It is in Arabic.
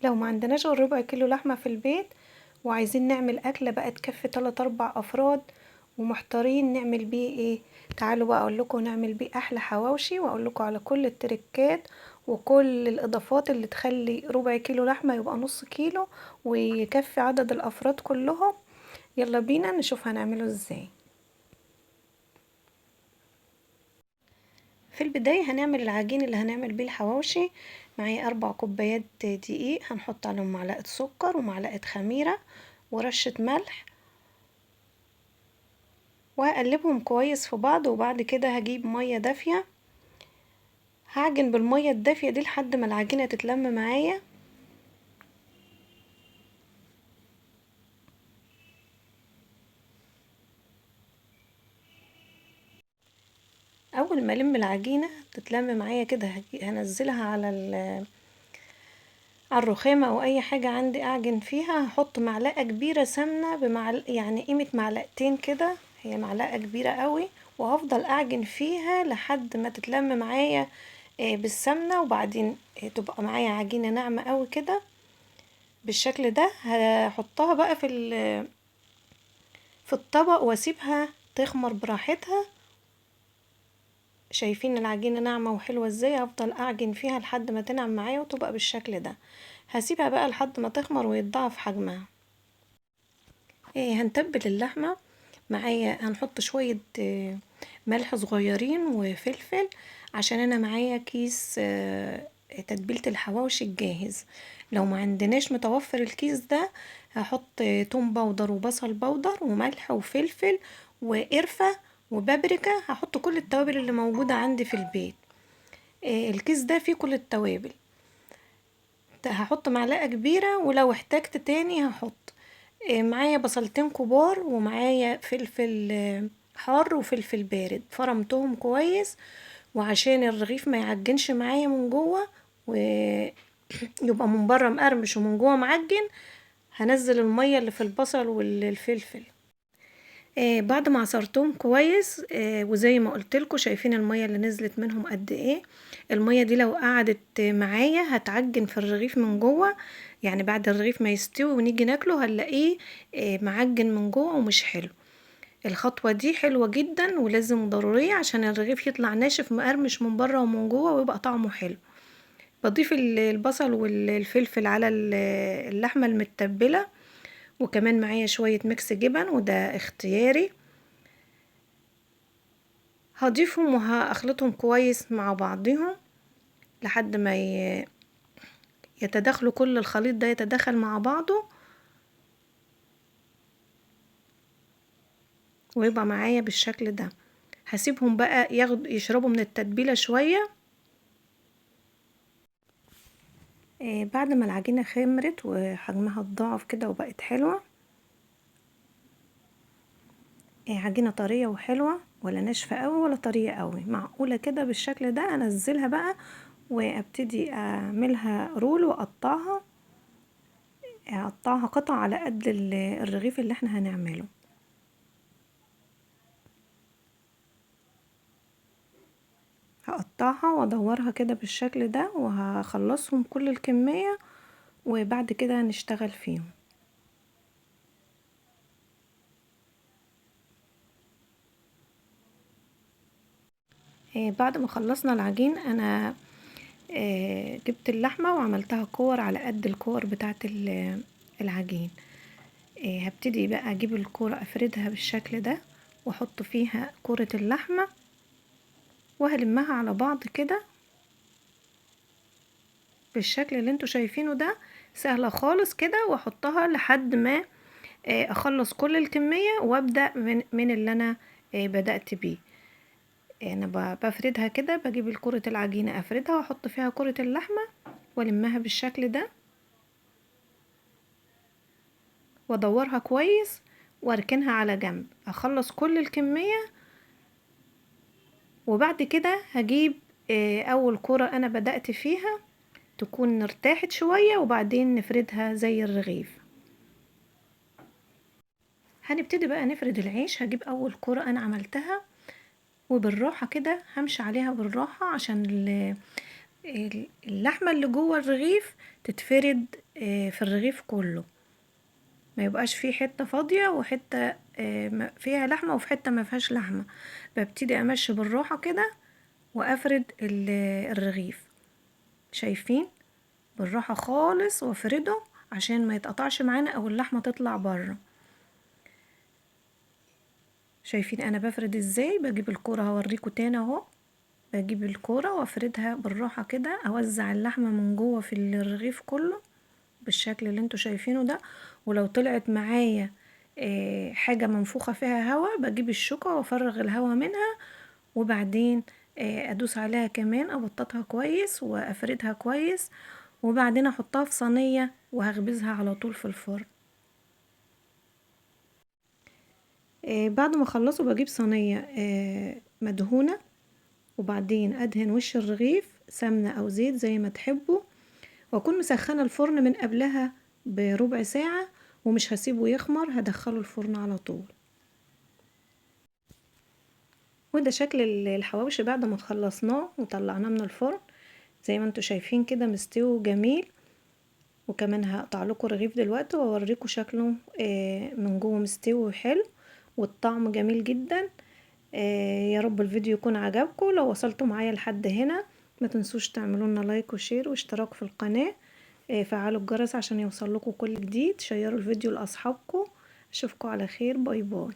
لو ما عندناش غير ربع كيلو لحمة في البيت وعايزين نعمل أكلة بقى تكفي 3 4 أفراد ومحتارين نعمل بيه ايه، تعالوا بقى اقولكوا نعمل بيه احلى حواوشي واقولكوا على كل التركات وكل الاضافات اللي تخلي ربع كيلو لحمة يبقى نص كيلو ويكفي عدد الافراد كلهم. يلا بينا نشوف هنعمله ازاي. في البداية هنعمل العجين اللي هنعمل بيه الحواوشي. معايا 4 كوبايات دقيق، هنحط عليهم معلقة سكر ومعلقة خميرة ورشة ملح وهقلبهم كويس في بعض. وبعد كده هجيب مية دافية، هعجن بالمية الدافية دي لحد ما العجينة تتلم معايا. اول ما الم العجينة تتلم معايا كده هنزلها على الرخامة او اي حاجة عندي اعجن فيها. هحط معلقة كبيرة سمنة يعني قيمة معلقتين كده، هي معلقة كبيرة قوي، وهفضل اعجن فيها لحد ما تتلم معايا بالسمنة. وبعدين تبقى معايا عجينة ناعمة قوي كده بالشكل ده. هحطها بقى في الطبق واسيبها تخمر براحتها. شايفين العجينة ناعمة وحلوة ازاي؟ هفضل اعجن فيها لحد ما تنعم معايا وتبقى بالشكل ده. هسيبها بقى لحد ما تخمر ويتضاعف حجمها. هنتبل اللحمة. معايا هنحط شوية ملح صغيرين وفلفل عشان انا معايا كيس تتبيلة الحواوشي الجاهز. لو ما عندناش متوفر الكيس ده هحط توم باودر وبصل باودر وملح وفلفل وقرفة وبابريكا. هحط كل التوابل اللي موجودة عندي في البيت. الكيس ده فيه كل التوابل. هحط معلقة كبيرة ولو احتجت تاني هحط. معايا بصلتين كبار ومعايا فلفل حار وفلفل بارد فرمتهم كويس، وعشان الرغيف ما يعجنش معايا من جوه ويبقى من بره مقرمش ومن جوه معجن، هنزل المية اللي في البصل والفلفل. بعد ما عصرتهم كويس وزي ما قلتلكوا شايفين المية اللي نزلت منهم قد ايه. المية دي لو قعدت معايا هتعجن في الرغيف من جوه، يعني بعد الرغيف ما يستوي ونيجي ناكله هنلاقيه معجن من جوه ومش حلو. الخطوة دي حلوة جدا ولازم ضرورية عشان الرغيف يطلع ناشف مقرمش من بره ومن جوه ويبقى طعمه حلو. بضيف البصل والفلفل على اللحمة المتبلة، وكمان معايا شوية ميكس جبن وده اختياري. هضيفهم وهخلطهم كويس مع بعضهم لحد ما يتداخلوا، كل الخليط ده يتداخل مع بعضه ويبقى معايا بالشكل ده. هسيبهم بقى يشربوا من التتبيلة شوية. بعد ما العجينة خمرت وحجمها اتضاعف كده وبقت حلوة، عجينة طرية وحلوة ولا ناشفة قوي ولا طرية قوي، معقولة كده بالشكل ده. انزلها بقى وابتدي اعملها رول واقطعها قطع على قد الرغيف اللي احنا هنعمله. هقطعها وادورها كده بالشكل ده وهخلصهم كل الكمية وبعد كده هنشتغل فيهم. بعد ما خلصنا العجين انا جبت اللحمة وعملتها كور على قد الكور بتاعت العجين. هبتدي بقى اجيب الكورة افردها بالشكل ده واحط فيها كورة اللحمة وهلمها على بعض كده بالشكل اللي انتوا شايفينه ده. سهلة خالص كده، واحطها لحد ما اخلص كل الكمية وابدأ من اللي انا بدأت بيه. انا بفردها كده، بجيب الكرة العجينة افردها واحط فيها كرة اللحمة والمها بالشكل ده وادورها كويس واركنها على جنب. اخلص كل الكمية وبعد كده هجيب اول كرة انا بدأت فيها تكون ارتاحت شوية وبعدين نفردها زي الرغيف. هنبتدي بقى نفرد العيش. هجيب اول كرة انا عملتها وبالراحة كده همشي عليها بالراحة عشان اللحمة اللي جوه الرغيف تتفرد في الرغيف كله، ما يبقاش فيه حتة فاضية وحتة فيها لحمة وفي حتة ما فيهاش لحمة. ببتدي امشي بالراحة كده وافرد الرغيف، شايفين؟ بالراحة خالص وافرده عشان ما يتقطعش معانا او اللحمة تطلع بره. شايفين انا بفرد ازاي؟ بجيب الكورة هوريكم تاني اهو، بجيب الكورة وافردها بالراحة كده، اوزع اللحمة من جوه في الرغيف كله بالشكل اللي انتوا شايفينه ده. ولو طلعت معايا حاجة منفوخة فيها هوا، بجيب الشوكة وافرغ الهوا منها، وبعدين ادوس عليها كمان ابططها كويس وافردها كويس، وبعدين احطها في صينية وهخبزها على طول في الفرن. بعد ما اخلصه بجيب صينية مدهونة، وبعدين ادهن وش الرغيف سمنة او زيت زي ما تحبوا، واكون مسخنة الفرن من قبلها بربع ساعة، ومش هسيبه يخمر، هدخله الفرن على طول. وده شكل الحواوشي بعد ما خلصناه وطلعناه من الفرن، زي ما انتوا شايفين كده مستوي جميل. وكمان هقطع لكم رغيف دلوقتي واوريكم شكله من جوه مستوي وحلو، والطعم جميل جدا. يا رب الفيديو يكون عجبكم. لو وصلتوا معايا لحد هنا ما تنسوش تعملوا لنا لايك وشير واشتراك في القناة، فعلوا الجرس عشان يوصل لكم كل جديد، شيروا الفيديو لاصحابكم. اشوفكم على خير، باي باي.